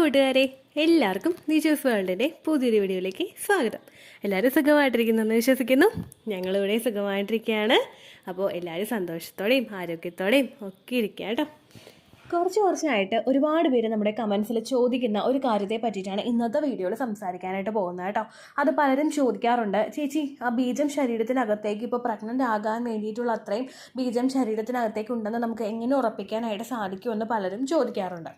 കൂട്ടുകാരെ, എല്ലാവർക്കും നിജൂസ് വേൾഡിൻ്റെ പുതിയൊരു വീഡിയോയിലേക്ക് സ്വാഗതം. എല്ലാവരും സുഖമായിട്ടിരിക്കുന്നെന്ന് വിശ്വസിക്കുന്നു. ഞങ്ങളിവിടെ സുഖമായിട്ടിരിക്കുകയാണ്. അപ്പോൾ എല്ലാവരും സന്തോഷത്തോടെയും ആരോഗ്യത്തോടെയും ഒക്കെ ഇരിക്കുക കേട്ടോ. കുറച്ചായിട്ട് ഒരുപാട് പേര് നമ്മുടെ കമൻസിൽ ചോദിക്കുന്ന ഒരു കാര്യത്തെ പറ്റിയിട്ടാണ് ഇന്നത്തെ വീഡിയോയിൽ സംസാരിക്കാനായിട്ട് പോകുന്നത് കേട്ടോ. അത് പലരും ചോദിക്കാറുണ്ട്, ചേച്ചി ആ ബീജം ശരീരത്തിനകത്തേക്ക് ഇപ്പോൾ പ്രഗ്നൻ്റ് ആകാൻ വേണ്ടിയിട്ടുള്ള അത്രയും ബീജം ശരീരത്തിനകത്തേക്ക് ഉണ്ടെന്ന് നമുക്ക് എങ്ങനെ ഉറപ്പിക്കാനായിട്ട് സാധിക്കുമെന്ന് പലരും ചോദിക്കാറുണ്ട്.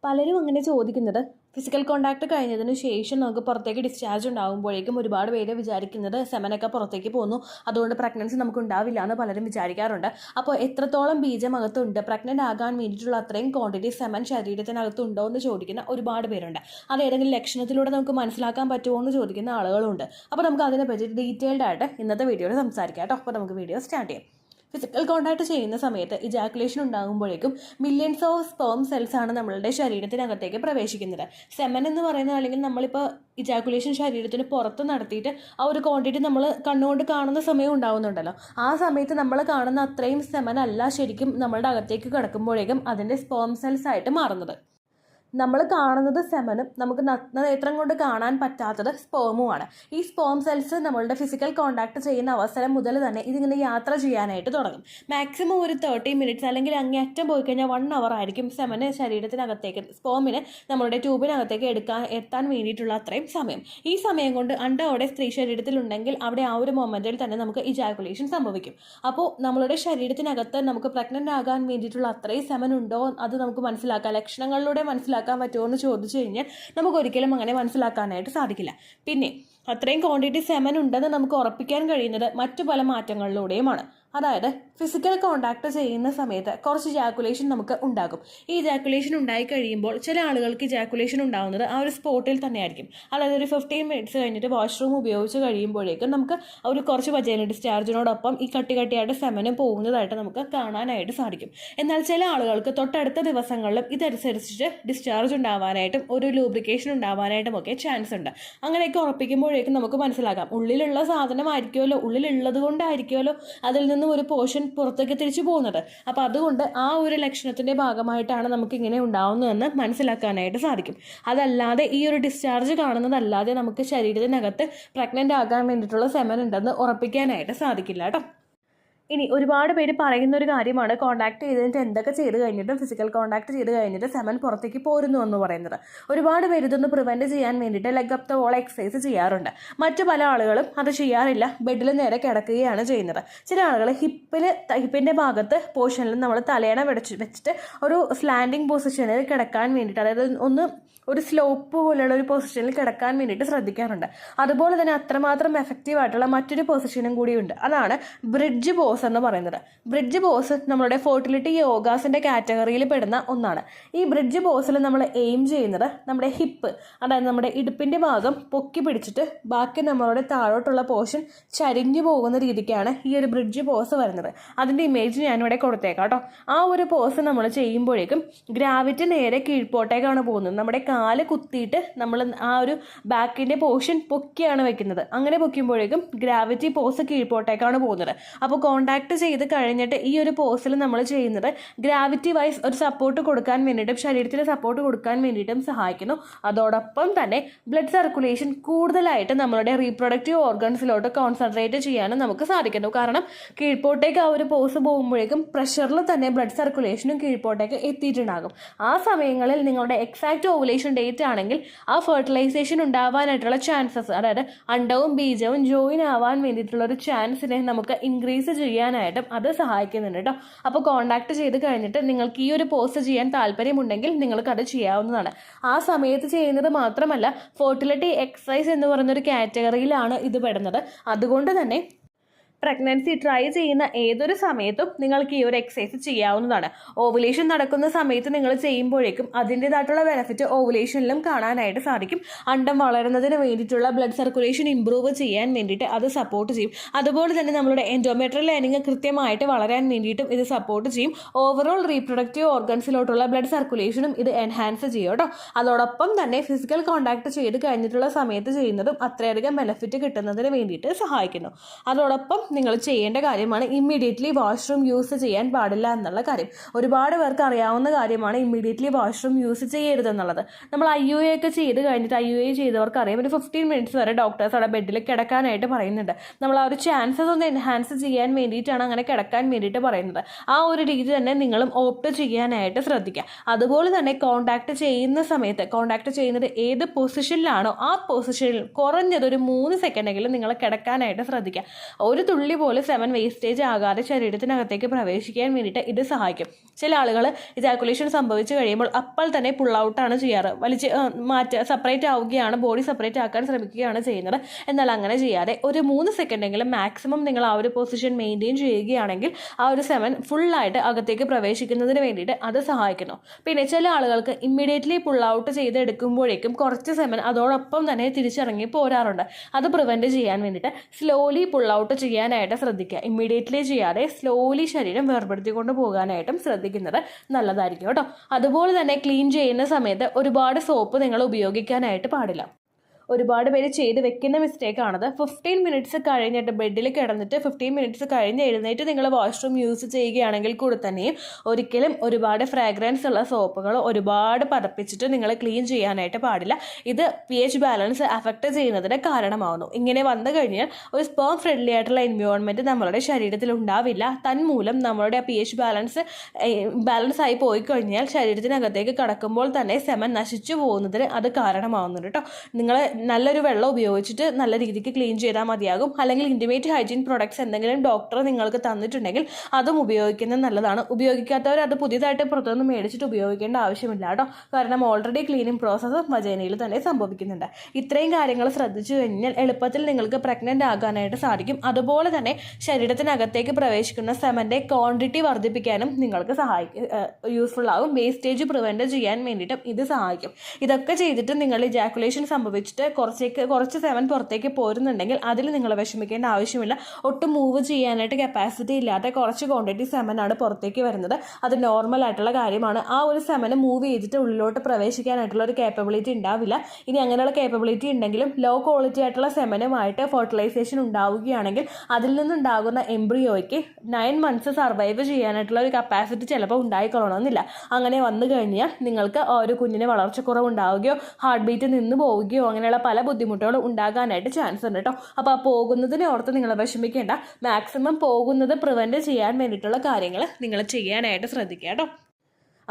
പലരും അങ്ങനെ ചോദിക്കുന്നത് ഫിസിക്കൽ കോണ്ടാക്ട് കഴിഞ്ഞതിന് ശേഷം നമുക്ക് പുറത്തേക്ക് ഡിസ്ചാർജ് ഉണ്ടാകുമ്പോഴേക്കും ഒരുപാട് പേര് വിചാരിക്കുന്നത് സെമനൊക്കെ പുറത്തേക്ക് പോകുന്നു, അതുകൊണ്ട് പ്രഗ്നൻസി നമുക്ക് ഉണ്ടാവില്ല എന്ന് പലരും വിചാരിക്കാറുണ്ട്. അപ്പോൾ എത്രത്തോളം ബീജം അകത്തുണ്ട്, പ്രഗ്നൻ്റ് ആകാൻ വേണ്ടിയിട്ടുള്ള അത്രയും ക്വാണ്ടിറ്റി സെമൻ ശരീരത്തിനകത്തുണ്ടോ എന്ന് ചോദിക്കുന്ന ഒരുപാട് പേരുണ്ട്. അത് ഏതെങ്കിലും ലക്ഷണത്തിലൂടെ നമുക്ക് മനസ്സിലാക്കാൻ പറ്റുമോ എന്ന് ചോദിക്കുന്ന ആളുകളുണ്ട്. അപ്പോൾ നമുക്ക് അതിനെപ്പറ്റി ഡീറ്റെയിൽഡ് ആയിട്ട് ഇന്നത്തെ വീഡിയോയിൽ സംസാരിക്കാം കേട്ടോ. അപ്പോൾ നമുക്ക് വീഡിയോ സ്റ്റാർട്ട് ചെയ്യാം. ഫിസിക്കൽ കോണ്ടാക്ട് ചെയ്യുന്ന സമയത്ത് ഇജാക്കുലേഷൻ ഉണ്ടാകുമ്പോഴേക്കും മില്യൺസ് ഓഫ് സ്പേം സെൽസ് ആണ് നമ്മളുടെ ശരീരത്തിനകത്തേക്ക് പ്രവേശിക്കുന്നത്. സെമൻ എന്ന് പറയുന്നത്, അല്ലെങ്കിൽ നമ്മളിപ്പോൾ ഇജാക്കുലേഷൻ ശരീരത്തിന് പുറത്ത് നടത്തിയിട്ട് ആ ഒരു ക്വാണ്ടിറ്റി നമ്മൾ കണ്ണുകൊണ്ട് കാണുന്ന സമയം ഉണ്ടാകുന്നുണ്ടല്ലോ, ആ സമയത്ത് നമ്മൾ കാണുന്ന അത്രയും സെമൻ അല്ല ശരിക്കും നമ്മളുടെ അകത്തേക്ക് കിടക്കുമ്പോഴേക്കും അതിൻ്റെ സ്പേം സെൽസ് ആയിട്ട് മാറുന്നത്. നമ്മൾ കാണുന്നത് സെമനും നമുക്ക് നഗ്നനേത്രം കൊണ്ട് കാണാൻ പറ്റാത്തത് സ്പേമുമാണ്. ഈ സ്പേം സെൽസ് നമ്മളുടെ ഫിസിക്കൽ കോണ്ടാക്ട് ചെയ്യുന്ന അവസരം മുതൽ തന്നെ ഇതിങ്ങനെ യാത്ര ചെയ്യാനായിട്ട് തുടങ്ങും. മാക്സിമം ഒരു 30 മിനിറ്റ്സ് അല്ലെങ്കിൽ അങ്ങേയറ്റം പോയി കഴിഞ്ഞാൽ 1 അവർ ആയിരിക്കും സെമന് ശരീരത്തിനകത്തേക്ക്, സ്പേമിന് നമ്മളുടെ ട്യൂബിനകത്തേക്ക് എത്താൻ വേണ്ടിയിട്ടുള്ള അത്രയും സമയം. ഈ സമയം കൊണ്ട് അവിടെ സ്ത്രീ ശരീരത്തിലുണ്ടെങ്കിൽ അവിടെ ആ ഒരു മൊമെൻറ്റിൽ തന്നെ നമുക്ക് ഇജാക്കുലേഷൻ സംഭവിക്കും. അപ്പോൾ നമ്മളുടെ ശരീരത്തിനകത്ത് നമുക്ക് പ്രഗ്നൻ്റ് ആകാൻ വേണ്ടിയിട്ടുള്ള അത്രയും സെമൻ ഉണ്ടോ അത് നമുക്ക് മനസ്സിലാക്കാം. ലക്ഷണങ്ങളിലൂടെ മനസ്സിലാക്കാൻ പറ്റുമോ എന്ന് ചോദിച്ചു കഴിഞ്ഞാൽ നമുക്കൊരിക്കലും അങ്ങനെ മനസ്സിലാക്കാനായിട്ട് സാധിക്കില്ല. പിന്നെ അത്രയും ക്വാണ്ടിറ്റി സെമൻ ഉണ്ടെന്ന് നമുക്ക് ഉറപ്പിക്കാൻ കഴിയുന്നത് മറ്റു പല മാറ്റങ്ങളിലൂടെയുമാണ്. അതായത് ഫിസിക്കൽ കോണ്ടാക്ട് ചെയ്യുന്ന സമയത്ത് കുറച്ച് ഇജാക്കുലേഷൻ നമുക്ക് ഉണ്ടാകും. ഈ ഇജാക്കുലേഷൻ ഉണ്ടായി കഴിയുമ്പോൾ ചില ആളുകൾക്ക് ഇജാക്കുലേഷൻ ഉണ്ടാകുന്നത് ആ ഒരു സ്പോട്ടിൽ തന്നെ ആയിരിക്കും. അതായത് ഒരു 15 മിനിറ്റ്സ് കഴിഞ്ഞിട്ട് വാഷ്റൂം ഉപയോഗിച്ച് കഴിയുമ്പോഴേക്കും നമുക്ക് ഒരു കുറച്ച് വജൈന ഡിസ്ചാർജിനോടൊപ്പം ഈ കട്ടിയായിട്ട് സെമനും പോകുന്നതായിട്ട് നമുക്ക് കാണാനായിട്ട് സാധിക്കും. എന്നാൽ ചില ആളുകൾക്ക് തൊട്ടടുത്ത ദിവസങ്ങളിലും ഇതനുസരിച്ചിട്ട് ഡിസ്ചാർജ് ഉണ്ടാവാനായിട്ടും ഒരു ലൂബ്രിക്കേഷൻ ഉണ്ടാവാനായിട്ടും ഒക്കെ ചാൻസ് ഉണ്ട്. അങ്ങനെയൊക്കെ ഉറപ്പിക്കുമ്പോഴേക്കും നമുക്ക് മനസ്സിലാക്കാം ഉള്ളിലുള്ള സാധനമായിരിക്കുമല്ലോ, ഉള്ളിലുള്ളത് കൊണ്ടായിരിക്കുമല്ലോ അതിൽ നിന്ന് ഒരു പോർഷൻ പുറത്തേക്ക് തിരിച്ചു പോകുന്നത്. അപ്പോൾ അതുകൊണ്ട് ആ ഒരു ലക്ഷണത്തിൻ്റെ ഭാഗമായിട്ടാണ് നമുക്ക് ഇങ്ങനെ ഉണ്ടാവുന്നതെന്ന് മനസ്സിലാക്കാനായിട്ട് സാധിക്കും. അതല്ലാതെ ഈ ഒരു ഡിസ്ചാർജ് കാണുന്നതല്ലാതെ നമുക്ക് ശരീരത്തിനകത്ത് പ്രഗ്നൻ്റ് ആകാൻ വേണ്ടിയിട്ടുള്ള സെമൻ ഉണ്ടെന്ന് ഉറപ്പിക്കാനായിട്ട് സാധിക്കില്ല കേട്ടോ. ഇനി ഒരുപാട് പേര് പറയുന്ന ഒരു കാര്യമാണ് കോണ്ടാക്ട് ചെയ്തിട്ട് എന്തൊക്കെ ചെയ്ത് കഴിഞ്ഞിട്ടും ഫിസിക്കൽ കോണ്ടാക്ട് ചെയ്ത് കഴിഞ്ഞിട്ട് സെമൻ പുറത്തേക്ക് പോരുന്നു എന്ന് പറയുന്നത്. ഒരുപാട് പേര് ഇതൊന്ന് പ്രിവെൻറ്റ് ചെയ്യാൻ വേണ്ടിയിട്ട് leg up the wall exercise ചെയ്യാറുണ്ട്. മറ്റു പല ആളുകളും അത് ചെയ്യാറില്ല, ബെഡിൽ നേരെ കിടക്കുകയാണ് ചെയ്യുന്നത്. ചില ആളുകൾ ഹിപ്പിൻ്റെ ഭാഗത്ത് പോർഷനിൽ നമ്മൾ തലയണ വെച്ചിട്ട് ഒരു സ്ലാൻഡിങ് പൊസിഷനിൽ കിടക്കാൻ വേണ്ടിയിട്ട്, അതായത് ഒരു സ്ലോപ്പ് പോലെയുള്ള ഒരു പൊസിഷനിൽ കിടക്കാൻ വേണ്ടിയിട്ട് ശ്രദ്ധിക്കാറുണ്ട്. അതുപോലെ തന്നെ അത്രമാത്രം എഫക്റ്റീവായിട്ടുള്ള മറ്റൊരു പൊസിഷനും കൂടിയുണ്ട്. അതാണ് ബ്രിഡ്ജ് പോസ് എന്ന് പറയുന്നത്. ബ്രിഡ്ജ് പോസ് നമ്മുടെ ഫെർട്ടിലിറ്റി യോഗാസിൻ്റെ കാറ്റഗറിയിൽ പെടുന്ന ഒന്നാണ്. ഈ ബ്രിഡ്ജ് പോസിൽ നമ്മൾ എയിം ചെയ്യുന്നത് നമ്മുടെ ഹിപ്പ്, അതായത് നമ്മുടെ ഇടുപ്പിൻ്റെ ഭാഗം പൊക്കി പിടിച്ചിട്ട് ബാക്കി നമ്മളുടെ താഴോട്ടുള്ള പോർഷൻ ചരിഞ്ഞു പോകുന്ന രീതിക്കാണ് ഈ ഒരു ബ്രിഡ്ജ് പോസ് വരുന്നത്. അതിൻ്റെ ഇമേജ് ഞാനിവിടെ കൊടുത്തേക്കാം കേട്ടോ. ആ ഒരു പോസ് നമ്മൾ ചെയ്യുമ്പോഴേക്കും ഗ്രാവിറ്റി നേരെ കീഴ്പോട്ടേക്കാണ് പോകുന്നത്. നമ്മുടെ കാല് കുത്തിയിട്ട് നമ്മൾ ആ ഒരു ബാക്കിൻ്റെ പോർഷൻ പൊക്കിയാണ് വെക്കുന്നത്. അങ്ങനെ പൊക്കുമ്പോഴേക്കും ഗ്രാവിറ്റി പോസ് കീഴ്പോട്ടേക്കാണ് പോകുന്നത്. അപ്പോൾ കോണ്ടാക്ട് ചെയ്ത് കഴിഞ്ഞിട്ട് ഈ ഒരു പോസിൽ നമ്മൾ ചെയ്യുന്നത് ഗ്രാവിറ്റി വൈസ് ഒരു സപ്പോർട്ട് കൊടുക്കാൻ വേണ്ടിയിട്ടും ശരീരത്തിന് സപ്പോർട്ട് കൊടുക്കാൻ വേണ്ടിയിട്ടും സഹായിക്കുന്നു. അതോടൊപ്പം തന്നെ ബ്ലഡ് സർക്കുലേഷൻ കൂടുതലായിട്ട് നമ്മളുടെ റീപ്രൊഡക്റ്റീവ് ഓർഗൻസിലോട്ട് കോൺസെൻട്രേറ്റ് ചെയ്യാനും നമുക്ക് സാധിക്കുന്നു. കാരണം കീഴ്പോട്ടേക്ക് ആ ഒരു പോസ് പോകുമ്പോഴേക്കും പ്രഷറിൽ തന്നെ ബ്ലഡ് സർക്കുലേഷനും കീഴ്പോട്ടേക്ക് എത്തിയിട്ടുണ്ടാകും. ആ സമയങ്ങളിൽ നിങ്ങളുടെ എക്സാക്റ്റ് ഓവുലേഷൻ ഡേറ്റ് ആണെങ്കിൽ ആ ഫെർട്ടിലൈസേഷൻ ഉണ്ടാവാനായിട്ടുള്ള ചാൻസസ്, അതായത് അണ്ടവും ബീജവും ജോയിൻ ആവാൻ വേണ്ടിയിട്ടുള്ള ഒരു ചാൻസിനെ നമുക്ക് ഇൻക്രീസ് ചെയ്യാനായിട്ടും അത് സഹായിക്കുന്നുണ്ട് കേട്ടോ. അപ്പോൾ കോണ്ടാക്ട് ചെയ്ത് കഴിഞ്ഞിട്ട് നിങ്ങൾക്ക് ഈ ഒരു പോസ് ചെയ്യാൻ താല്പര്യമുണ്ടെങ്കിൽ നിങ്ങൾക്ക് അത് ചെയ്യാവുന്നതാണ്. ആ സമയത്ത് ചെയ്യുന്നത് മാത്രമല്ല, ഫെർട്ടിലിറ്റി എക്സസൈസ് എന്ന് പറയുന്നൊരു കാറ്റഗറിയിലാണ് ഇത് പെടുന്നത്. അതുകൊണ്ട് തന്നെ പ്രഗ്നൻസി ട്രൈ ചെയ്യുന്ന ഏതൊരു സമയത്തും നിങ്ങൾക്ക് ഈ ഒരു എക്സസൈസ് ചെയ്യാവുന്നതാണ്. ഓവുലേഷൻ നടക്കുന്ന സമയത്ത് നിങ്ങൾ ചെയ്യുമ്പോഴേക്കും അതിൻ്റേതായിട്ടുള്ള ബെനിഫിറ്റ് ഓവുലേഷനിലും കാണാനായിട്ട് സാധിക്കും. അണ്ടം വളരുന്നതിന് വേണ്ടിയിട്ടുള്ള ബ്ലഡ് സർക്കുലേഷൻ ഇമ്പ്രൂവ് ചെയ്യാൻ വേണ്ടിയിട്ട് അത് സപ്പോർട്ട് ചെയ്യും. അതുപോലെ തന്നെ നമ്മളുടെ എൻഡോമെട്രിയൽ ലൈനിങ് കൃത്യമായിട്ട് വളരാൻ വേണ്ടിയിട്ടും ഇത് സപ്പോർട്ട് ചെയ്യും. ഓവറോൾ റീപ്രൊഡക്റ്റീവ് ഓർഗൻസിലോട്ടുള്ള ബ്ലഡ് സർക്കുലേഷനും ഇത് എൻഹാൻസ് ചെയ്യും കേട്ടോ. അതോടൊപ്പം തന്നെ ഫിസിക്കൽ കോണ്ടാക്ട് ചെയ്ത് കഴിഞ്ഞിട്ടുള്ള സമയത്ത് ചെയ്യുന്നതും അത്രയധികം ബെനിഫിറ്റ് കിട്ടുന്നതിന് വേണ്ടിയിട്ട് സഹായിക്കുന്നു. അതോടൊപ്പം നിങ്ങൾ ചെയ്യേണ്ട കാര്യമാണ് ഇമ്മീഡിയറ്റ്ലി വാഷ്റൂം യൂസ് ചെയ്യാൻ പാടില്ല എന്നുള്ള കാര്യം. ഒരുപാട് പേർക്ക് അറിയാവുന്ന കാര്യമാണ് ഇമ്മീഡിയറ്റ്ലി വാഷ്റൂം യൂസ് ചെയ്യരുതെന്നുള്ളത്. നമ്മൾ IUA ഒക്കെ ചെയ്ത് കഴിഞ്ഞിട്ട് IUA ചെയ്തവർക്ക് അറിയാം, ഒരു 15 മിനിറ്റ്സ് വരെ ഡോക്ടേഴ്സ് അവിടെ ബെഡിൽ കിടക്കാനായിട്ട് പറയുന്നുണ്ട്. നമ്മൾ ആ ഒരു ചാൻസസ് ഒന്ന് എൻഹാൻസ് ചെയ്യാൻ വേണ്ടിയിട്ടാണ് അങ്ങനെ കിടക്കാൻ വേണ്ടിയിട്ട് പറയുന്നത്. ആ ഒരു രീതി തന്നെ നിങ്ങളും ഓപ്റ്റ് ചെയ്യാനായിട്ട് ശ്രദ്ധിക്കുക. അതുപോലെ തന്നെ കോണ്ടാക്ട് ചെയ്യുന്ന സമയത്ത് കോണ്ടാക്ട് ചെയ്യുന്നത് ഏത് പൊസിഷനിലാണോ ആ പൊസിഷനിൽ കുറഞ്ഞത് ഒരു 3 സെക്കൻഡെങ്കിലും നിങ്ങൾ കിടക്കാനായിട്ട് ശ്രദ്ധിക്കുക. ഒരു തുള്ളി പോലും സെമൻ വേസ്റ്റേജ് ആകാതെ ശരീരത്തിനകത്തേക്ക് പ്രവേശിക്കാൻ വേണ്ടിയിട്ട് ഇത് സഹായിക്കും. ചില ആളുകൾ ഇജാക്കുലേഷൻ സംഭവിച്ചു കഴിയുമ്പോൾ അപ്പോൾ തന്നെ പുൾ ഔട്ടാണ് ചെയ്യാറ്, വലിച്ച് സെപ്പറേറ്റ് ആവുകയാണ്, ബോഡി സെപ്പറേറ്റ് ആക്കാൻ ശ്രമിക്കുകയാണ് ചെയ്യുന്നത്. എന്നാൽ അങ്ങനെ ചെയ്യാതെ ഒരു 3 സെക്കൻഡെങ്കിലും മാക്സിമം നിങ്ങൾ ആ ഒരു പൊസിഷൻ മെയിൻറ്റെയിൻ ചെയ്യുകയാണെങ്കിൽ ആ ഒരു സെമൻ ഫുള്ളായിട്ട് അകത്തേക്ക് പ്രവേശിക്കുന്നതിന് വേണ്ടിയിട്ട് അത് സഹായിക്കുന്നു. പിന്നെ ചില ആളുകൾക്ക് ഇമ്മീഡിയറ്റ്ലി പുൾ ഔട്ട് ചെയ്തെടുക്കുമ്പോഴേക്കും കുറച്ച് സെമൻ അതോടൊപ്പം തന്നെ തിരിച്ചിറങ്ങി പോരാറുണ്ട്. അത് പ്രിവെൻറ്റ് ചെയ്യാൻ വേണ്ടിയിട്ട് സ്ലോലി പുൾ ഔട്ട് ചെയ്യാനായിട്ട് ശ്രദ്ധിക്കുക. ഇമ്മീഡിയറ്റ്ലി ചെയ്യാതെ സ്ലോലി ശരീരം വേർപെടുത്തിക്കൊണ്ട് പോകാനായിട്ടും ശ്രദ്ധിക്കുന്നത് നല്ലതായിരിക്കും കേട്ടോ. അതുപോലെ തന്നെ ക്ലീൻ ചെയ്യുന്ന സമയത്ത് ഒരുപാട് സോപ്പ് നിങ്ങൾ ഉപയോഗിക്കാനായിട്ട് പാടില്ല. ഒരുപാട് പേര് ചെയ്ത് വെക്കുന്ന മിസ്റ്റേക്കാണത്. 15 മിനിറ്റ്സ് കഴിഞ്ഞിട്ട് ബെഡിൽ കിടന്നിട്ട് 15 മിനിറ്റ്സ് കഴിഞ്ഞ് എഴുന്നേറ്റ് നിങ്ങൾ വാഷ്റൂം യൂസ് ചെയ്യുകയാണെങ്കിൽ കൂടെ തന്നെയും ഒരിക്കലും ഒരുപാട് ഫ്രാഗ്രൻസ് ഉള്ള സോപ്പുകൾ ഒരുപാട് പതപ്പിച്ചിട്ട് നിങ്ങൾ ക്ലീൻ ചെയ്യാനായിട്ട് പാടില്ല. ഇത് pH ബാലൻസ് അഫക്റ്റ് ചെയ്യുന്നതിന് കാരണമാവുന്നു. ഇങ്ങനെ വന്നു കഴിഞ്ഞാൽ ഒരു സ്പേം ഫ്രണ്ട്ലി ആയിട്ടുള്ള എൻവയോൺമെൻറ്റ് നമ്മളുടെ ശരീരത്തിൽ ഉണ്ടാവില്ല. തന്മൂലം നമ്മളുടെ pH ബാലൻസ് ആയി പോയി കഴിഞ്ഞാൽ ശരീരത്തിനകത്തേക്ക് കടക്കുമ്പോൾ തന്നെ സെമൻ നശിച്ചു പോകുന്നതിന് അത് കാരണമാവുന്നുണ്ട് കേട്ടോ. നിങ്ങൾ നല്ലൊരു വെള്ളം ഉപയോഗിച്ചിട്ട് നല്ല രീതിക്ക് ക്ലീൻ ചെയ്താൽ മതിയാകും. അല്ലെങ്കിൽ ഇൻറ്റിമേറ്റ് ഹൈജീൻ പ്രോഡക്ട്സ് എന്തെങ്കിലും ഡോക്ടർ നിങ്ങൾക്ക് തന്നിട്ടുണ്ടെങ്കിൽ അതും ഉപയോഗിക്കുന്നത് നല്ലതാണ്. ഉപയോഗിക്കാത്തവർ അത് പുതിയതായിട്ട് പുറത്തുനിന്ന് മേടിച്ചിട്ട് ഉപയോഗിക്കേണ്ട ആവശ്യമില്ല കേട്ടോ. കാരണം ഓൾറെഡി ക്ലീനിങ് പ്രോസസ്സ് വജൈനയിൽ തന്നെ സംഭവിക്കുന്നുണ്ട്. ഇത്രയും കാര്യങ്ങൾ ശ്രദ്ധിച്ചു കഴിഞ്ഞാൽ എളുപ്പത്തിൽ നിങ്ങൾക്ക് പ്രഗ്നൻ്റ് ആകാനായിട്ട് സാധിക്കും. അതുപോലെ തന്നെ ശരീരത്തിനകത്തേക്ക് പ്രവേശിക്കുന്ന സെമൻ്റെ ക്വാണ്ടിറ്റി വർദ്ധിപ്പിക്കാനും നിങ്ങൾക്ക് യൂസ്ഫുൾ ആകും. വേസ്റ്റേജ് പ്രിവെൻറ്റ് ചെയ്യാൻ വേണ്ടിയിട്ടും ഇത് സഹായിക്കും. ഇതൊക്കെ ചെയ്തിട്ട് നിങ്ങൾ ഇജാക്കുലേഷൻ സംഭവിച്ചിട്ട് കുറച്ച് സെമൻ പുറത്തേക്ക് പോരുന്നുണ്ടെങ്കിൽ അതിൽ നിങ്ങൾ വിഷമിക്കേണ്ട ആവശ്യമില്ല. ഒട്ടും മൂവ് ചെയ്യാനായിട്ട് കപ്പാസിറ്റി ഇല്ലാത്ത കുറച്ച് ക്വാണ്ടിറ്റി സെമനാണ് പുറത്തേക്ക് വരുന്നത്. അത് നോർമൽ ആയിട്ടുള്ള കാര്യമാണ്. ആ ഒരു സെമന് മൂവ് ചെയ്തിട്ട് ഉള്ളിലോട്ട് പ്രവേശിക്കാനായിട്ടുള്ള ഒരു കേപ്പബിലിറ്റി ഉണ്ടാവില്ല. ഇനി അങ്ങനെയുള്ള കേപ്പബിലിറ്റി ഉണ്ടെങ്കിലും ലോ ക്വാളിറ്റി ആയിട്ടുള്ള സെമനുമായിട്ട് ഫെർട്ടിലൈസേഷൻ ഉണ്ടാവുകയാണെങ്കിൽ അതിൽ നിന്നുണ്ടാകുന്ന എംബ്രിയോയ്ക്ക് 9 മന്ത്സ് സർവൈവ് ചെയ്യാനായിട്ടുള്ള ഒരു കപ്പാസിറ്റി ചിലപ്പോൾ ഉണ്ടായിക്കൊള്ളണമെന്നില്ല. അങ്ങനെ വന്നു കഴിഞ്ഞാൽ നിങ്ങൾക്ക് ഒരു കുഞ്ഞിന് വളർച്ചക്കുറവ് ഉണ്ടാവുകയോ ഹാർട്ട് ബീറ്റ് നിന്ന് പോവുകയോ അങ്ങനെയുള്ള പല ബുദ്ധിമുട്ടുകളും ഉണ്ടാകാനായിട്ട് ചാൻസ് ഉണ്ട് കേട്ടോ. അപ്പോൾ ആ പോകുന്നതിനെ ഓർത്ത് നിങ്ങൾ വിഷമിക്കേണ്ട. മാക്സിമം പോകുന്നത് പ്രിവെൻറ്റ് ചെയ്യാൻ വേണ്ടിയിട്ടുള്ള കാര്യങ്ങൾ നിങ്ങൾ ചെയ്യാനായിട്ട് ശ്രദ്ധിക്കുക കേട്ടോ.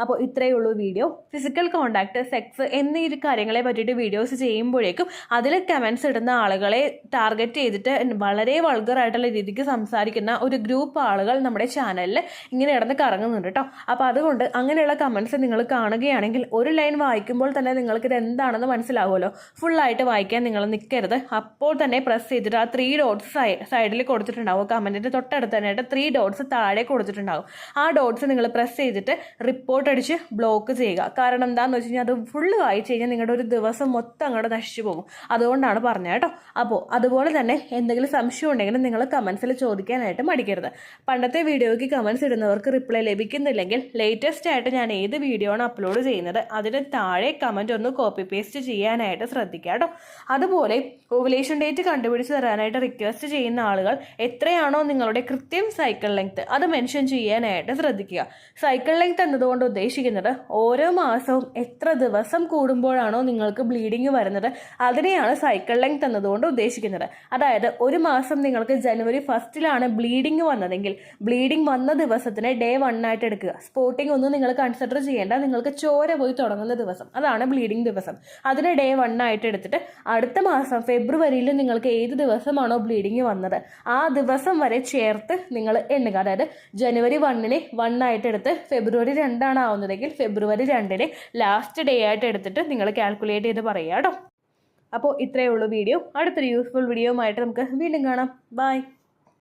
അപ്പോൾ ഇത്രയേ ഉള്ളൂ വീഡിയോ. ഫിസിക്കൽ കോണ്ടാക്ട്, സെക്സ് എന്നീ കാര്യങ്ങളെ പറ്റിയിട്ട് വീഡിയോസ് ചെയ്യുമ്പോഴേക്കും അതിൽ കമൻസ് ഇടുന്ന ആളുകളെ ടാർഗറ്റ് ചെയ്തിട്ട് വളരെ വൾഗറായിട്ടുള്ള രീതിക്ക് സംസാരിക്കുന്ന ഒരു ഗ്രൂപ്പ് ആളുകൾ നമ്മുടെ ചാനലിൽ ഇങ്ങനെ ഇടന്ന് കറങ്ങുന്നുണ്ട് കേട്ടോ. അപ്പോൾ അതുകൊണ്ട് അങ്ങനെയുള്ള കമൻസ് നിങ്ങൾ കാണുകയാണെങ്കിൽ ഒരു ലൈൻ വായിക്കുമ്പോൾ തന്നെ നിങ്ങൾക്കിത് എന്താണെന്ന് മനസ്സിലാവുമല്ലോ. ഫുള്ളായിട്ട് വായിക്കാൻ നിങ്ങൾ നിൽക്കരുത്. അപ്പോൾ തന്നെ പ്രസ് ചെയ്തിട്ട് ആ 3 ഡോട്ട്സ് സൈഡിൽ കൊടുത്തിട്ടുണ്ടാവും. കമൻറ്റിൻ്റെ തൊട്ടടുത്ത് തന്നെയായിട്ട് 3 ഡോട്ട്സ് താഴെ കൊടുത്തിട്ടുണ്ടാവും. ആ ഡോട്ട്സ് നിങ്ങൾ പ്രസ് ചെയ്തിട്ട് റിപ്പോർട്ട് അടിച്ച് ബ്ലോക്ക് ചെയ്യുക. കാരണം എന്താണെന്ന് വെച്ച് കഴിഞ്ഞാൽ അത് ഫുള്ള് വായിച്ചു കഴിഞ്ഞാൽ നിങ്ങളുടെ ഒരു ദിവസം മൊത്തം അങ്ങോട്ട് നശിച്ചു പോകും. അതുകൊണ്ടാണ് പറഞ്ഞത് കേട്ടോ. അപ്പോൾ അതുപോലെ തന്നെ എന്തെങ്കിലും സംശയം ഉണ്ടെങ്കിൽ നിങ്ങൾ കമൻസിൽ ചോദിക്കാനായിട്ട് മടിക്കരുത്. പണ്ടത്തെ വീഡിയോയ്ക്ക് കമൻസ് ഇടുന്നവർക്ക് റിപ്ലൈ ലഭിക്കുന്നില്ലെങ്കിൽ ലേറ്റസ്റ്റ് ആയിട്ട് ഞാൻ ഏത് വീഡിയോ ആണ് അപ്ലോഡ് ചെയ്യുന്നത് അതിന് താഴെ കമൻറ്റ് ഒന്ന് കോപ്പി പേസ്റ്റ് ചെയ്യാനായിട്ട് ശ്രദ്ധിക്കുക കേട്ടോ. അതുപോലെ ഓവുലേഷൻ ഡേറ്റ് കണ്ടുപിടിച്ച് തരാനായിട്ട് റിക്വസ്റ്റ് ചെയ്യുന്ന ആളുകൾ എത്രയാണോ നിങ്ങളുടെ കൃത്യം സൈക്കിൾ ലെങ്ത് അത് മെൻഷൻ ചെയ്യാനായിട്ട് ശ്രദ്ധിക്കുക. സൈക്കിൾ ലെങ്ത് എന്നതുകൊണ്ട് ഉദ്ദേശിക്കുന്നത് ഓരോ മാസവും എത്ര ദിവസം കൂടുമ്പോഴാണോ നിങ്ങൾക്ക് ബ്ലീഡിങ് വരുന്നത് അതിനെയാണ് സൈക്കിൾ ലെങ്ത് എന്നതുകൊണ്ട് ഉദ്ദേശിക്കുന്നത്. അതായത് ഒരു മാസം നിങ്ങൾക്ക് ജനുവരി 1 ബ്ലീഡിങ് വന്നതെങ്കിൽ ബ്ലീഡിങ് വന്ന ദിവസത്തിന് ഡേ 1 ആയിട്ട് എടുക്കുക. സ്പോട്ടിംഗ് ഒന്നും നിങ്ങൾ കൺസിഡർ ചെയ്യേണ്ട. നിങ്ങൾക്ക് ചോര പോയി തുടങ്ങുന്ന ദിവസം അതാണ് ബ്ലീഡിങ് ദിവസം. അതിനെ ഡേ 1 ആയിട്ട് എടുത്തിട്ട് അടുത്ത മാസം ഫെബ്രുവരിയിൽ നിങ്ങൾക്ക് ഏത് ദിവസമാണോ ബ്ലീഡിങ് വന്നത് ആ ദിവസം വരെ ചേർത്ത് നിങ്ങൾ എണ്ണുക. അതായത് ജനുവരി 1 1 ആയിട്ട് എടുത്ത് ഫെബ്രുവരി 2 ആവുന്നതെങ്കിൽ ഫെബ്രുവരി 2 ലാസ്റ്റ് ഡേ ആയിട്ട് എടുത്തിട്ട് നിങ്ങൾ കാൽക്കുലേറ്റ് ചെയ്ത് പറയുക കേട്ടോ. അപ്പോൾ ഇത്രയേ ഉള്ളൂ വീഡിയോ. അടുത്തൊരു യൂസ്ഫുൾ വീഡിയോ ആയിട്ട് നമുക്ക് വീണ്ടും കാണാം. ബൈ.